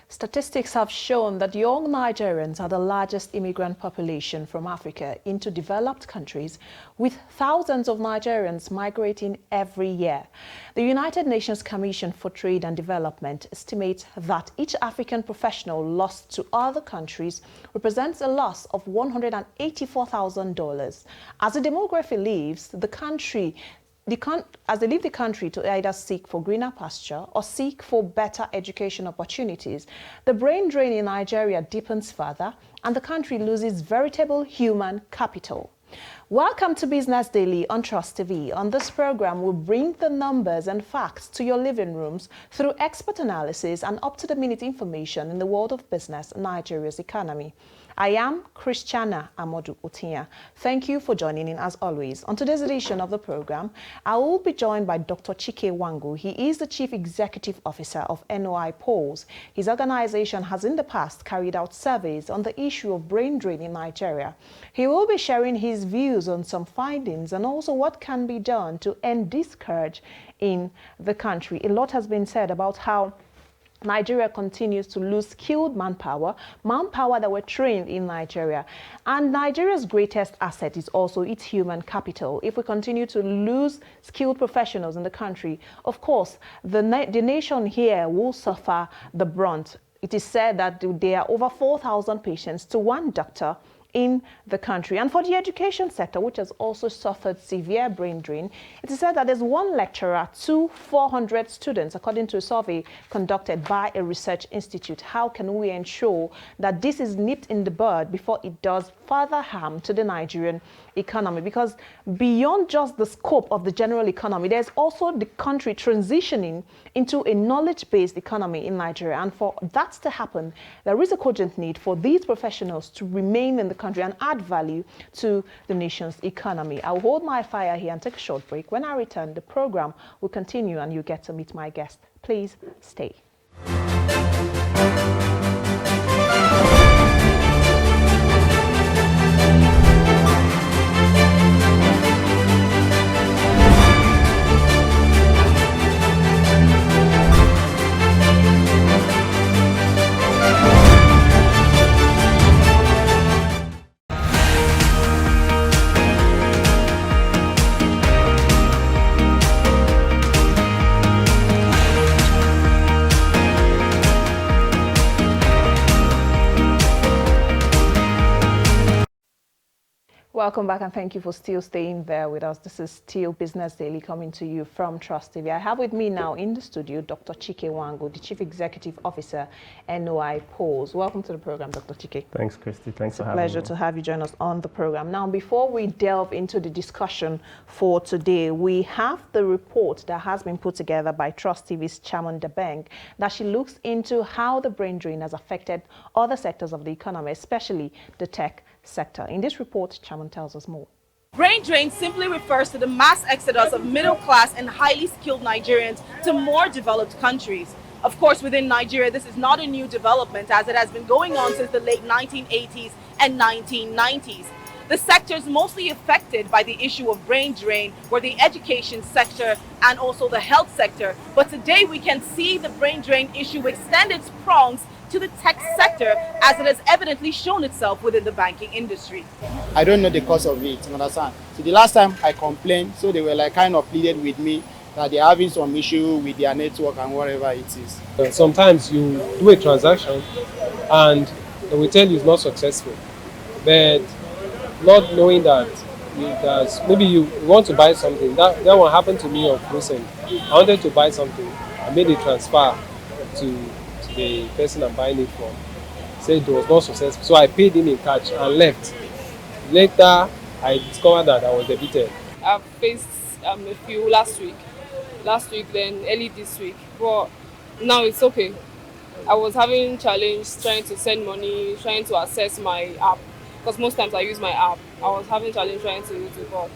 Statistics have shown that young Nigerians are the largest immigrant population from Africa into developed countries, with thousands of Nigerians migrating every year. The United Nations Commission for Trade and Development estimates that each African professional lost to other countries represents a loss of $184,000. As the demography leaves the country, as they leave the country to either seek for greener pasture or seek for better education opportunities, the brain drain in Nigeria deepens further and the country loses veritable human capital. Welcome to Business Daily on Trust TV. On this program, we'll bring the numbers and facts to your living rooms through expert analysis and up-to-the-minute information in the world of business and Nigeria's economy. I am Christiana Amodu Otinya. Thank you for joining in as always. On today's edition of the program, I will be joined by Dr. Chike Wangu. He is the Chief Executive Officer of NOI Polls. His organization has in the past carried out surveys on the issue of brain drain in Nigeria. He will be sharing his views on some findings and also what can be done to end this scourge in the country. A lot has been said about how Nigeria continues to lose skilled manpower that were trained in Nigeria. And Nigeria's greatest asset is also its human capital. If we continue to lose skilled professionals in the country, of course, the nation here will suffer the brunt. It is said that there are over 4,000 patients to one doctor in the country. And for the education sector, which has also suffered severe brain drain, it is said that there's one lecturer to 400 students, according to a survey conducted by a research institute. How can we ensure that this is nipped in the bud before it does further harm to the Nigerian economy? Because beyond just the scope of the general economy, there's also the country transitioning into a knowledge-based economy in Nigeria. And for that to happen, there is a cogent need for these professionals to remain in the country and add value to the nation's economy. I'll hold my fire here and take a short break. When I return, the program will continue and you get to meet my guest. Please stay. Welcome back and thank you for still staying there with us. This is still Business Daily coming to you from Trust TV. I have with me now in the studio Dr. Chike Wangu, the Chief Executive Officer, NOI Polls. Welcome to the program, Dr. Chike. Thanks, Christy. Thanks for having me. It's a pleasure to have you join us on the program. Now, before we delve into the discussion for today, we have the report that has been put together by Trust TV's Chairman Debeng, that she looks into how the brain drain has affected other sectors of the economy, especially the tech sector. In this report, Chairman tells us more. Brain drain simply refers to the mass exodus of middle-class and highly skilled Nigerians to more developed countries. Of course, within Nigeria, this is not a new development, as it has been going on since the late 1980s and 1990s. The sectors mostly affected by the issue of brain drain were the education sector and also the health sector. But today we can see the brain drain issue extend its prongs to the tech sector, as it has evidently shown itself within the banking industry. I don't know the cause of it, you understand? So the last time I complained, so they were like kind of pleaded with me that they're having some issue with their network and whatever it is. Sometimes you do a transaction and they will tell you it's not successful, but not knowing that maybe you want to buy something. That one happened to me of recent. I wanted to buy something. I made a transfer to the person I'm buying it from. Said it was not successful, so I paid him in cash and left. Later, I discovered that I was debited. I've faced a few last week, then early this week, but now it's okay. I was having challenge trying to send money, trying to access my app, because most times I use my app. I was having challenge trying to use it, but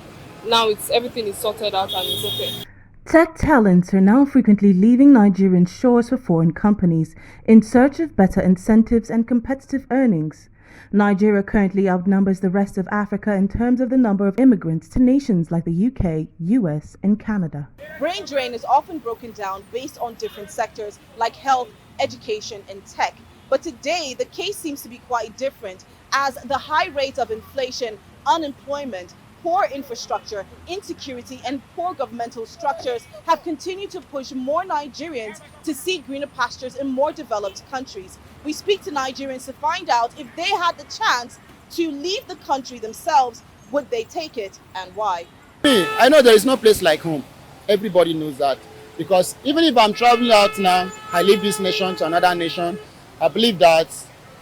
now everything is sorted out and it's okay. Tech talents are now frequently leaving Nigerian shores for foreign companies in search of better incentives and competitive earnings. Nigeria currently outnumbers the rest of Africa in terms of the number of immigrants to nations like the UK, US, and Canada. Brain drain is often broken down based on different sectors like health, education, and tech. But today, the case seems to be quite different, as the high rate of inflation, unemployment, poor infrastructure, insecurity, and poor governmental structures have continued to push more Nigerians to seek greener pastures in more developed countries. We speak to Nigerians to find out if they had the chance to leave the country themselves, would they take it and why? Me, I know there is no place like home. Everybody knows that. Because even if I'm traveling out now, I leave this nation to another nation, I believe that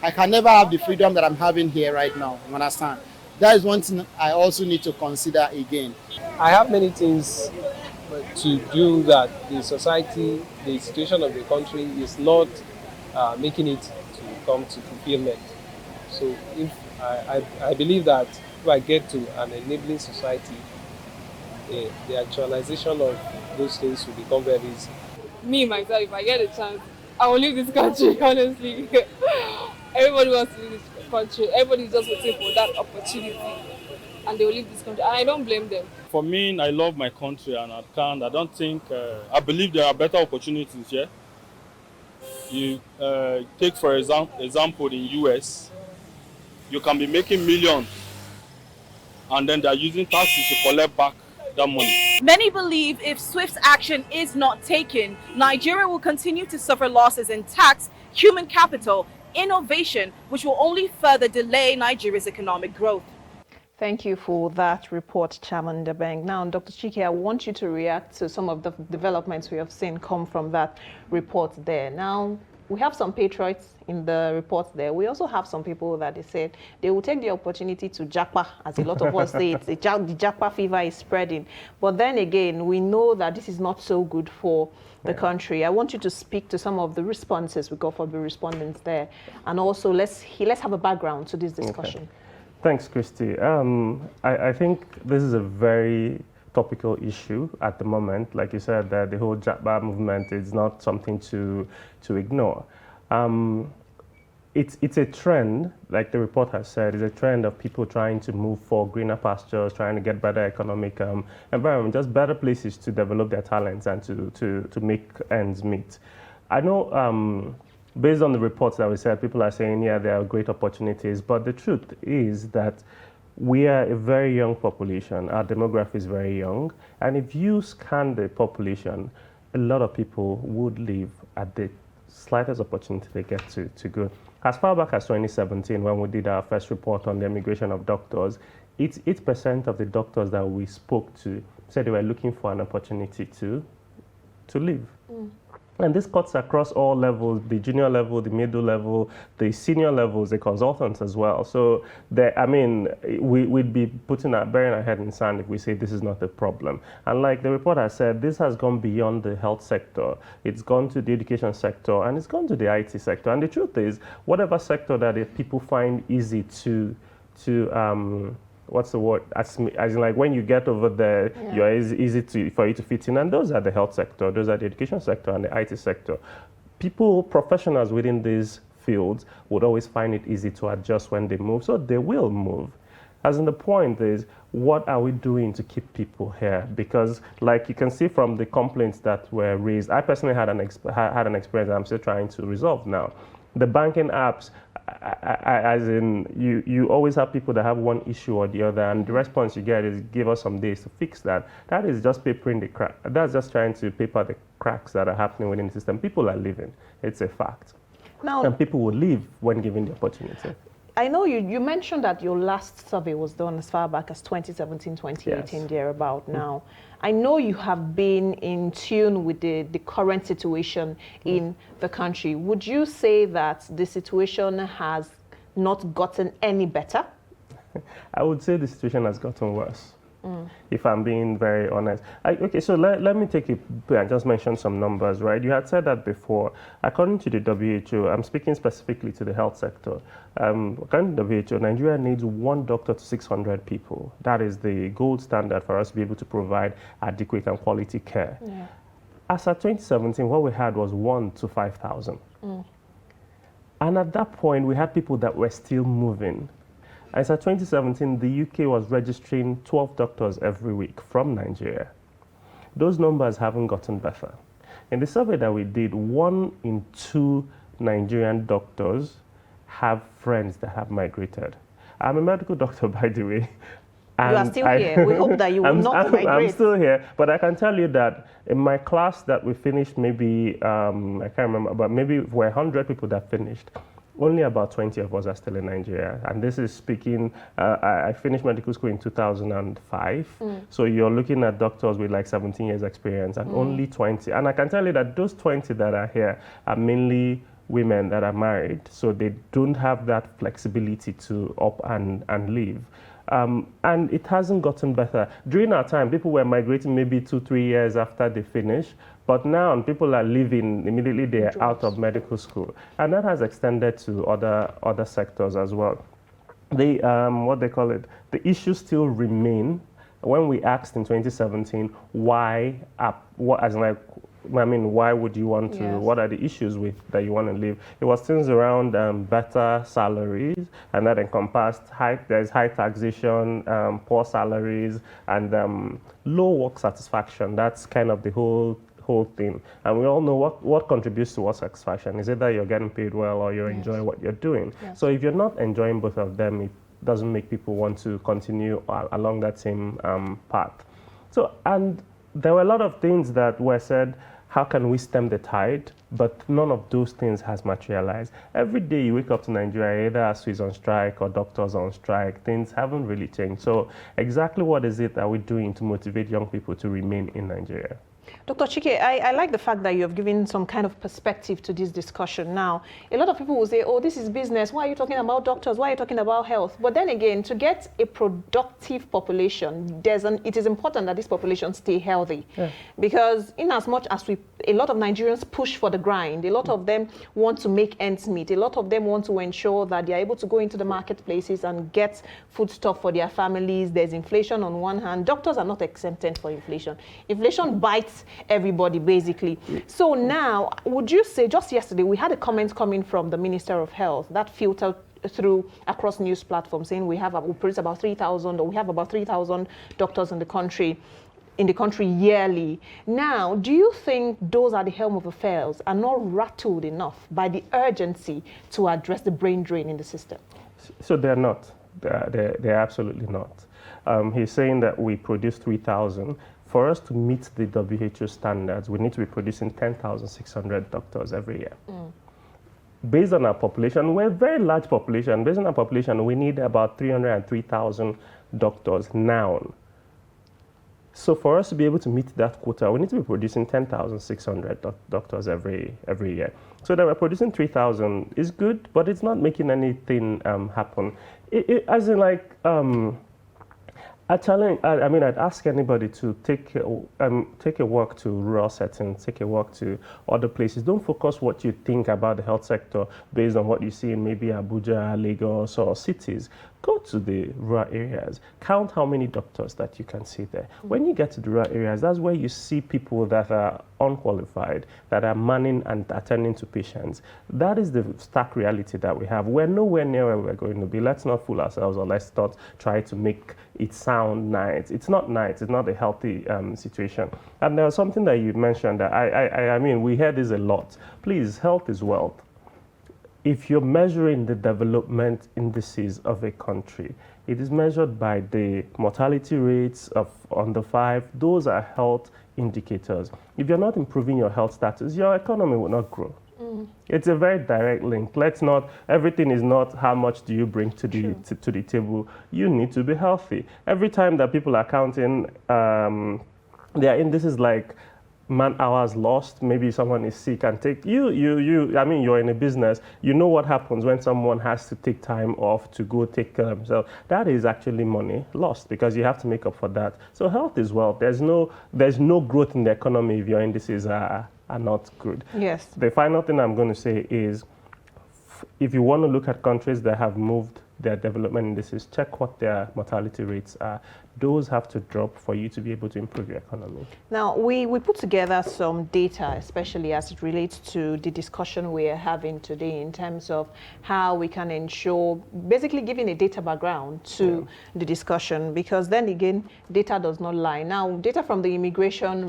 I can never have the freedom that I'm having here right now. You understand? That is one thing I also need to consider again. I have many things to do that the society, the situation of the country is not making it to come to fulfillment. So if I believe that if I get to an enabling society, the actualization of those things will become very easy. Me, myself, if I get a chance, I will leave this country, honestly. Everybody wants to leave this country. Everybody's just waiting for that opportunity. And they will leave this country. And I don't blame them. For me, I love my country and I don't think, I believe there are better opportunities here. You take, for example, in US, you can be making millions and then they're using taxes to collect back that money. Many believe if swift action is not taken, Nigeria will continue to suffer losses in tax, human capital, innovation, which will only further delay Nigeria's economic growth. Thank you for that report, Chairman Debeng. Now, Dr. Chike, I want you to react to some of the developments we have seen come from that report there. Now, we have some patriots in the report there. We also have some people that they said they will take the opportunity to japa, as a lot of us say, the japa fever is spreading. But then again, we know that this is not so good for the country. I want you to speak to some of the responses we got from the respondents there. And also, let's have a background to this discussion. Okay. Thanks, Christy. I think this is a very topical issue at the moment. Like you said, the whole Japa movement is not something to ignore. It's a trend, like the report has said, it's a trend of people trying to move for greener pastures, trying to get better economic environment, just better places to develop their talents and to make ends meet. I know based on the reports that we said, people are saying, yeah, there are great opportunities, but the truth is that we are a very young population. Our demography is very young. And if you scan the population, a lot of people would live at the slightest opportunity they get to go. As far back as 2017, when we did our first report on the immigration of doctors, 8% of the doctors that we spoke to said they were looking for an opportunity to live. And this cuts across all levels, the junior level, the middle level, the senior levels, the consultants as well. So, we'd be burying our head in sand if we say this is not a problem. And like the report has said, this has gone beyond the health sector. It's gone to the education sector, and it's gone to the IT sector. And the truth is, whatever sector that people find easy to what's the word? As in, like, when you get over there, you're easy for you to fit in. And those are the health sector, those are the education sector and the IT sector. Professionals within these fields would always find it easy to adjust when they move, so they will move. As in, the point is, what are we doing to keep people here? Because, like you can see from the complaints that were raised, I personally had an experience that I'm still trying to resolve now. The banking apps, as in, you always have people that have one issue or the other, and the response you get is, give us some days to fix that. That is just papering the crack. That's just trying to paper the cracks that are happening within the system. People are leaving. It's a fact. Now, and people will leave when given the opportunity. I know you mentioned that your last survey was done as far back as 2017, 2018, yes. Thereabout now. I know you have been in tune with the current situation in the country. Would you say that the situation has not gotten any better? I would say the situation has gotten worse, if I'm being very honest. Okay, so let me take it and just mention some numbers, right? You had said that before. According to the WHO, I'm speaking specifically to the health sector. According to the WHO, Nigeria needs 1 doctor to 600 people. That is the gold standard for us to be able to provide adequate and quality care. Yeah. As of 2017, what we had was 1 to 5,000. And at that point, we had people that were still moving. As of 2017, the UK was registering 12 doctors every week from Nigeria. Those numbers haven't gotten better. In the survey that we did, 1 in 2 Nigerian doctors have friends that have migrated. I'm a medical doctor, by the way. You are still here. We hope that you will not migrate. I'm still here, but I can tell you that in my class that we finished, maybe, I can't remember, but maybe we're 100 people that finished. Only about 20 of us are still in Nigeria. And this is speaking, I finished medical school in 2005. So you're looking at doctors with like 17 years experience and only 20. And I can tell you that those 20 that are here are mainly women that are married. So they don't have that flexibility to up and leave. And it hasn't gotten better. During our time, people were migrating maybe 2-3 years after they finish, but now people are leaving immediately they're out of medical school. And that has extended to other sectors as well. What they call it, the issues still remain. When we asked in 2017, why would you want to, what are the issues that you want to leave? It was things around better salaries, and that encompassed there's high taxation, poor salaries, and low work satisfaction. That's kind of the whole thing. And we all know what contributes to work satisfaction. Is either you're getting paid well or you're enjoying what you're doing. So if you're not enjoying both of them, it doesn't make people want to continue along that same path. So, and there were a lot of things that were said, how can we stem the tide? But none of those things has materialized. Every day you wake up to Nigeria, either ASU is on strike or doctors on strike, things haven't really changed. So exactly what is it that we're doing to motivate young people to remain in Nigeria? Dr. Chike, I like the fact that you have given some kind of perspective to this discussion. Now, a lot of people will say, oh, this is business. Why are you talking about doctors? Why are you talking about health? But then again, to get a productive population, it is important that this population stay healthy. Because in as much as a lot of Nigerians push for the grind, a lot of them want to make ends meet, a lot of them want to ensure that they are able to go into the marketplaces and get foodstuff for their families. There's inflation on one hand. Doctors are not exempted for inflation. Inflation bites everybody, basically. So now, would you say, just yesterday, we had a comment coming from the Minister of Health that filtered through across news platforms saying we produce about 3,000, or we have about 3,000 doctors in the country yearly. Now, do you think those at the helm of affairs are not rattled enough by the urgency to address the brain drain in the system? So they're not. They're absolutely not. He's saying that we produce 3,000. For us to meet the WHO standards, we need to be producing 10,600 doctors every year. Based on our population, we're a very large population. Based on our population, we need about 303,000 doctors now. So for us to be able to meet that quota, we need to be producing 10,600 doctors every year. So that we're producing 3,000 is good, but it's not making anything happen. As in like, I'd ask anybody to take a walk to rural settings, take a walk to other places. Don't focus what you think about the health sector based on what you see in maybe Abuja, Lagos, or cities. Go to the rural areas. Count how many doctors that you can see there. When you get to the rural areas, that's where you see people that are unqualified, that are manning and attending to patients. That is the stark reality that we have. We're nowhere near where we're going to be. Let's not fool ourselves, or let's not try to make it sound nice. It's not nice. It's not a healthy situation. And there was something that you mentioned that I mean, we hear this a lot. Please, health is wealth. If you're measuring the development indices of a country, it is measured by the mortality rates of under 5. Those are health indicators. If you're not improving your health status, your economy will not grow. It's a very direct link. Everything is not how much do you bring to the table. You need to be healthy. Every time that people are counting their indices like man hours lost, maybe someone is sick and you're in a business, you know what happens when someone has to take time off to go take care of themselves. That is actually money lost because you have to make up for that. So health is wealth. There's no growth in the economy if your indices are not good. Yes. The final thing I'm going to say is if you want to look at countries that have moved their development indices, check what their mortality rates are. Those have to drop for you to be able to improve your economy. Now, we put together some data, especially as it relates to the discussion we're having today in terms of how we can ensure, basically giving a data background to the discussion, because then again, data does not lie. Now, data from the Immigration,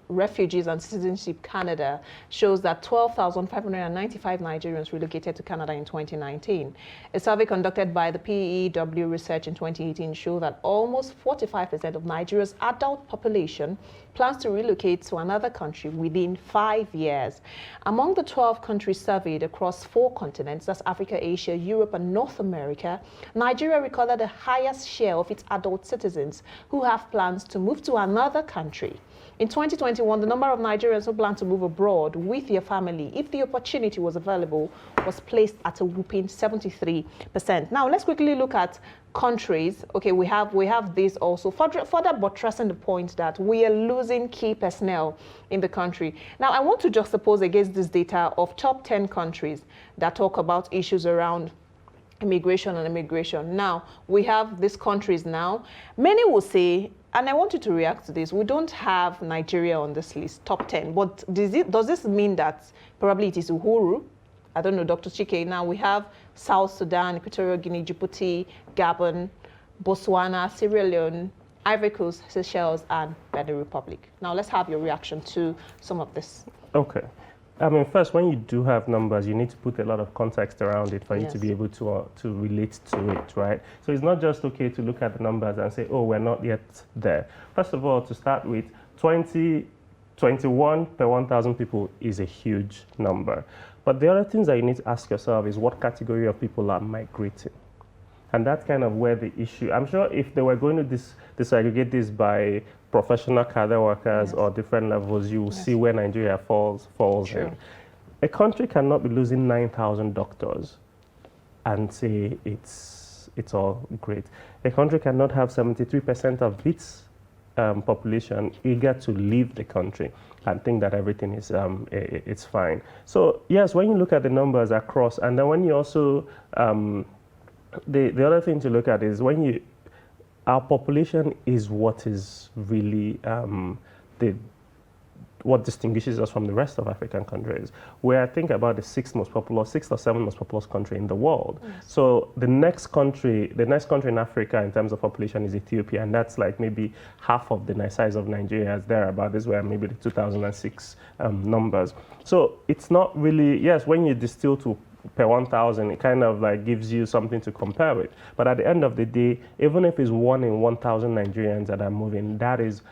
Refugees and Citizenship Canada shows that 12,595 Nigerians relocated to Canada in 2019. A survey conducted by the PEW Research in 2018 showed that almost 45% of Nigeria's adult population plans to relocate to another country within 5 years. Among the 12 countries surveyed across 4 continents, that's Africa, Asia, Europe, and North America, Nigeria recorded the highest share of its adult citizens who have plans to move to another country. In 2021, the number of Nigerians who plan to move abroad with their family, if the opportunity was available, was placed at a whopping 73%. Now, let's quickly look at countries. Okay, we have this also, further buttressing the point that we are losing key personnel in the country. Now, I want to juxtapose against this data of top 10 countries that talk about issues around immigration and immigration. Now, we have these countries now. Many will say, and I want you to react to this, we don't have Nigeria on this list, top 10, but does this mean that probably it is Uhuru? I don't know, Dr. Chike. Now we have South Sudan, Equatorial Guinea, Djibouti, Gabon, Botswana, Sierra Leone, Ivory Coast, Seychelles, and Benin Republic. Now let's have your reaction to some of this. Okay. I mean, first, when you do have numbers, you need to put a lot of context around it for you Yes. to be able to relate to it, right? So it's not just okay to look at the numbers and say, oh, we're not yet there. First of all, to start with, 2021 per 1,000 people is a huge number. But the other things that you need to ask yourself is what category of people are migrating? And that's kind of where the issue, I'm sure if they were going to disaggregate this by professional cadre workers or different levels, you will see where Nigeria falls in. A country cannot be losing 9,000 doctors and say it's all great. A country cannot have 73% of its population eager to leave the country and think that everything is it's fine. So yes, when you look at the numbers across, and then when you also the other thing to look at is when our population is what is really what distinguishes us from the rest of African countries. Where I think about the sixth or seventh most populous country in the world. Yes. So the next country in Africa in terms of population is Ethiopia, and that's like maybe half of the size of Nigeria. Thereabout. This were maybe the 2006 numbers. So it's not really, yes, when you distill to per 1,000, it kind of like gives you something to compare with. But at the end of the day, even if it's 1 in 1,000 Nigerians that are moving, that is,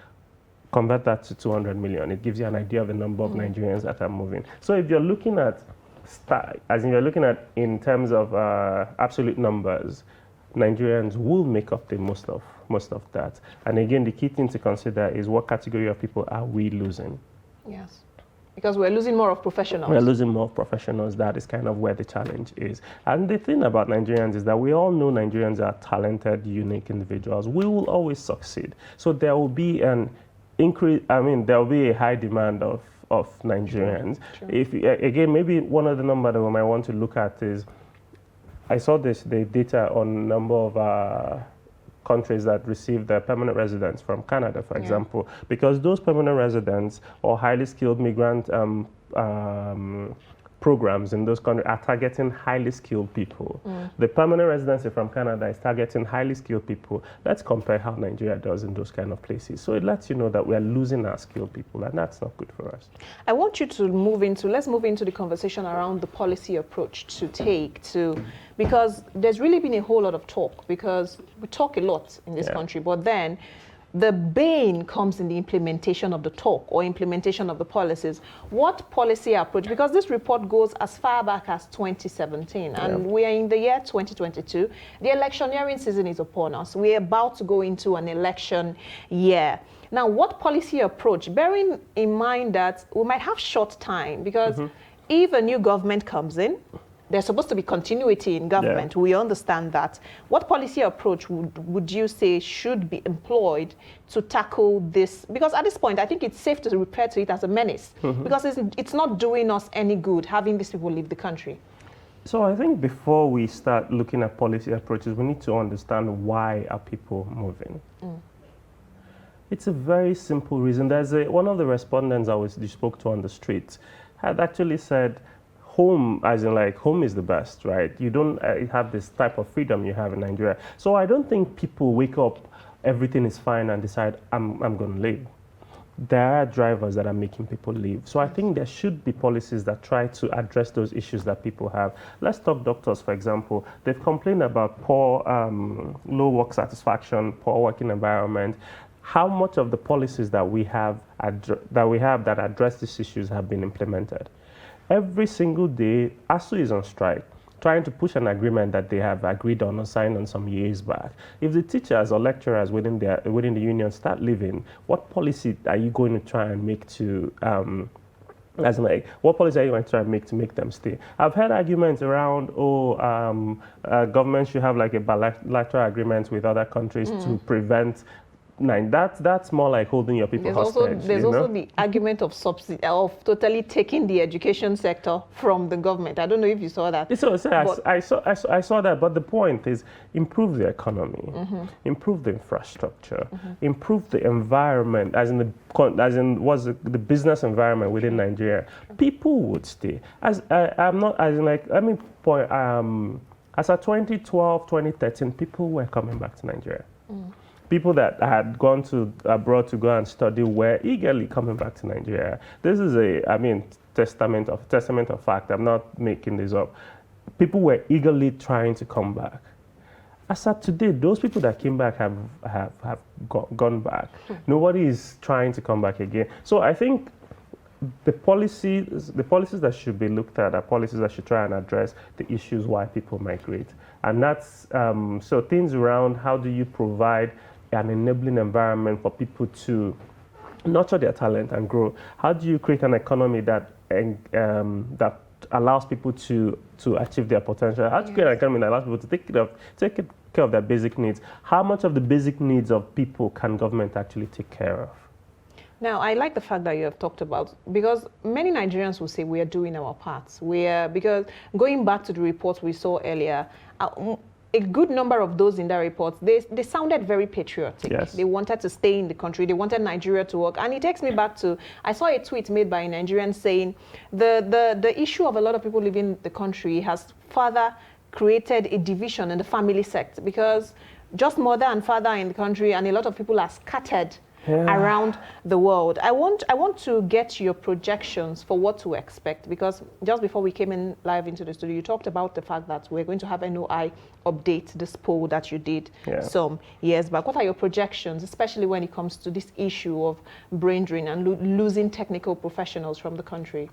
convert that to 200 million. It gives you an idea of the number of Nigerians that are moving. So if you're looking at, in terms of absolute numbers, Nigerians will make up the most of that. And again, the key thing to consider is what category of people are we losing? Yes. Because we're losing more of professionals. We're losing more professionals. That is kind of where the challenge is. And the thing about Nigerians is that we all know Nigerians are talented, unique individuals. We will always succeed. So there will be an increase, there will be a high demand of Nigerians. Sure. If again, maybe one of the numbers that we might want to look at is, I saw the data on number of countries that receive their permanent residents from Canada, for example, because those permanent residents or highly skilled migrant programs in those countries are targeting highly skilled people. The permanent residency from Canada is targeting highly skilled people. Let's compare how Nigeria does in those kind of places. So it lets you know that we are losing our skilled people, and that's not good for us. I want you to let's move into the conversation around the policy approach to take to, because there's really been a whole lot of talk, because we talk a lot in this country, but then the bane comes in the implementation of the talk or implementation of the policies. What policy approach? Because this report goes as far back as 2017, and we are in the year 2022. The electioneering season is upon us. We're about to go into an election year. Now, what policy approach, bearing in mind that we might have short time, because if a new government comes in, there's supposed to be continuity in government. We understand that. What policy approach would you say should be employed to tackle this? Because at this point, I think it's safe to refer to it as a menace, because it's not doing us any good having these people leave the country. So I think before we start looking at policy approaches, we need to understand why are people moving. It's a very simple reason. One of the respondents you spoke to on the street had actually said, home, as in like home is the best, right? You don't have this type of freedom you have in Nigeria. So I don't think people wake up, everything is fine and decide, I'm going to leave. There are drivers that are making people leave. So I think there should be policies that try to address those issues that people have. Let's talk doctors, for example. They've complained about poor, low work satisfaction, poor working environment. How much of the policies that we have that address these issues have been implemented? Every single day, ASU is on strike, trying to push an agreement that they have agreed on or signed on some years back. If the teachers or lecturers within the union start leaving, what policy are you going to try and make to what policy are you going to try and make to make them stay? I've heard arguments around, government should have like a bilateral agreement with other countries to prevent. That's more like holding your people hostage. There's also the argument of subsidy, of totally taking the education sector from the government. I don't know if you saw that. I saw that, but the point is improve the economy, improve the infrastructure, improve the environment, as in the business environment within Nigeria. People would stay. As at 2012, 2013, people were coming back to Nigeria. People that had gone to abroad to go and study were eagerly coming back to Nigeria. This is testament of fact. I'm not making this up. People were eagerly trying to come back. As of today, those people that came back have gone back. Nobody is trying to come back again. So I think the policies that should be looked at are policies that should try and address the issues why people migrate. And that's, so things around how do you provide an enabling environment for people to nurture their talent and grow? How do you create an economy that allows people to achieve their potential? How do you create an economy that allows people to take care of their basic needs? How much of the basic needs of people can government actually take care of? Now, I like the fact that you have talked about, because many Nigerians will say we are doing our parts. Because going back to the reports we saw earlier, a good number of those in that report, they sounded very patriotic. Yes. They wanted to stay in the country. They wanted Nigeria to work. And it takes me back to, I saw a tweet made by a Nigerian saying the issue of a lot of people leaving the country has further created a division in the family sector, because just mother and father in the country and a lot of people are scattered around the world. I want to get your projections for what to expect, because just before we came in live into the studio, you talked about the fact that we're going to have NOI update this poll that you did some years back. What are your projections, especially when it comes to this issue of brain drain and losing technical professionals from the country?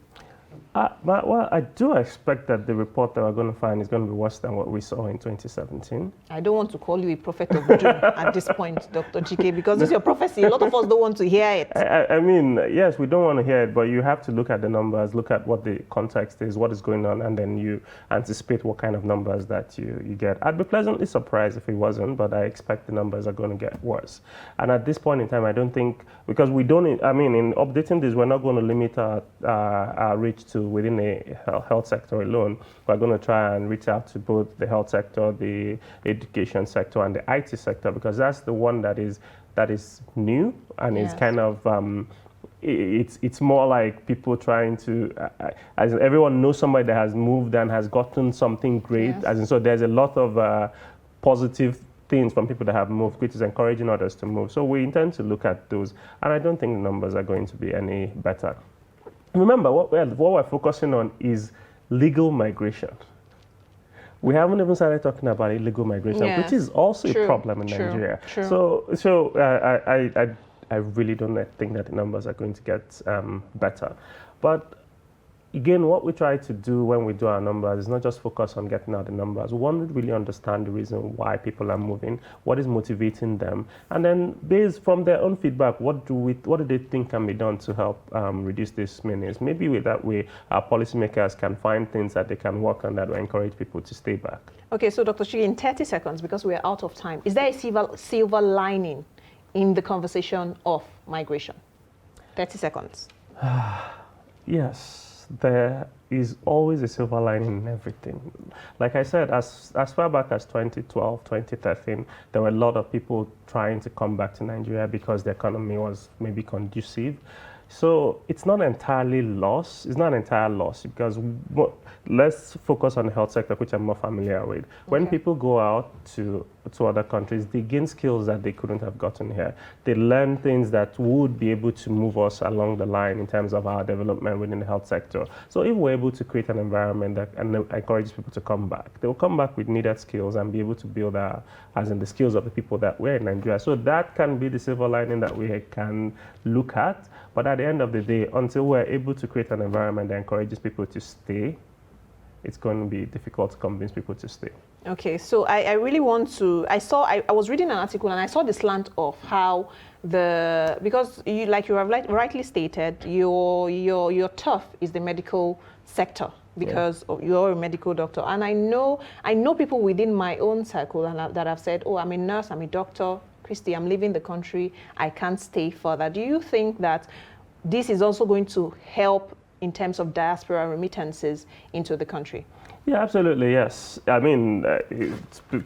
Well, I do expect that the report that we're going to find is going to be worse than what we saw in 2017. I don't want to call you a prophet of doom at this point, Dr. GK, because it's your prophecy. A lot of us don't want to hear it. I mean, yes, we don't want to hear it, but you have to look at the numbers, look at what the context is, what is going on, and then you anticipate what kind of numbers that you get. I'd be pleasantly surprised if it wasn't, but I expect the numbers are going to get worse. And at this point in time, I don't think, because we don't, in updating this, we're not going to limit our reach to within the health sector alone. We're going to try and reach out to both the health sector, the education sector, and the IT sector, because that's the one that is new and is kind of it's more like people trying to, as in everyone knows somebody that has moved and has gotten something great. As in, so there's a lot of positive things from people that have moved, which is encouraging others to move. So we intend to look at those, and I don't think the numbers are going to be any better. Remember, what we're focusing on is legal migration. We haven't even started talking about illegal migration, which is also a problem in Nigeria. So I really don't think that the numbers are going to get better. But again, what we try to do when we do our numbers is not just focus on getting out the numbers. We want to really understand the reason why people are moving, what is motivating them, and then based from their own feedback, what do they think can be done to help reduce these menace? Maybe with that way, our policymakers can find things that they can work on that will encourage people to stay back. Okay, so Dr. Chige, in 30 seconds, because we are out of time, is there a silver lining in the conversation of migration? 30 seconds. Yes. there is always a silver lining in everything. Like I said, as far back as 2012, 2013, there were a lot of people trying to come back to Nigeria because the economy was maybe conducive. So it's not entirely lost. It's not an entire loss because let's focus on the health sector, which I'm more familiar with. When people go out to other countries, they gain skills that they couldn't have gotten here. They learn things that would be able to move us along the line in terms of our development within the health sector. So if we're able to create an environment that encourages people to come back, they will come back with needed skills and be able to build as in the skills of the people that were in Nigeria. So that can be the silver lining that we can look at. But at the end of the day, until we're able to create an environment that encourages people to stay, it's going to be difficult to convince people to stay. Okay, so I really want to, I was reading an article and I saw the slant of how because like you have rightly stated, your turf is the medical sector because you're a medical doctor. And I know people within my own circle that have said, oh, I'm a nurse, I'm a doctor, Christy, I'm leaving the country, I can't stay further. Do you think that this is also going to help in terms of diaspora remittances into the country? Yeah, absolutely, yes. I mean,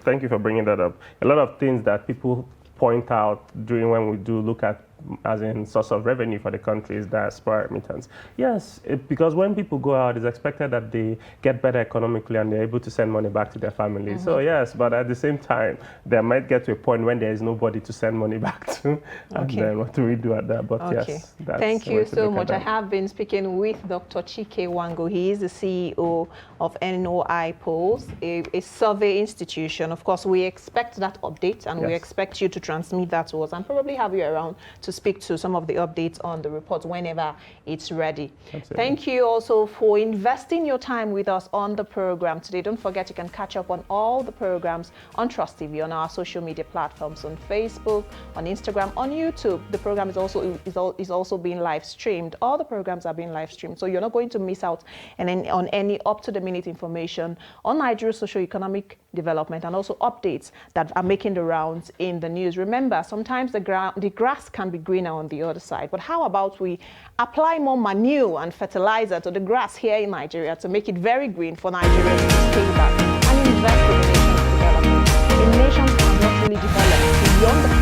thank you for bringing that up. A lot of things that people point out during when we do look at as in source of revenue for the country is diaspora remittance. Yes, because when people go out, it's expected that they get better economically and they're able to send money back to their families. So yes, but at the same time, they might get to a point when there is nobody to send money back to. And then what do we do at that? But yes, that's thank you so much. I have been speaking with Dr. Chike Wango. He is the CEO of NOI Polls, a survey institution. Of course, we expect that update and we expect you to transmit that to us and probably have you around to speak to some of the updates on the report whenever it's ready. Absolutely. Thank you also for investing your time with us on the program today. Don't forget you can catch up on all the programs on Trust TV, on our social media platforms, on Facebook, on Instagram, on YouTube. The program is also being live streamed. All the programs are being live streamed, so you're not going to miss out on any up-to-the-minute information on Nigeria's socio-economic development and also updates that are making the rounds in the news. Remember, sometimes the grass can be greener on the other side, but how about we apply more manure and fertilizer to the grass here in Nigeria to make it very green for Nigerians to stay back and invest in the nation's development. A nation cannot really develop beyond the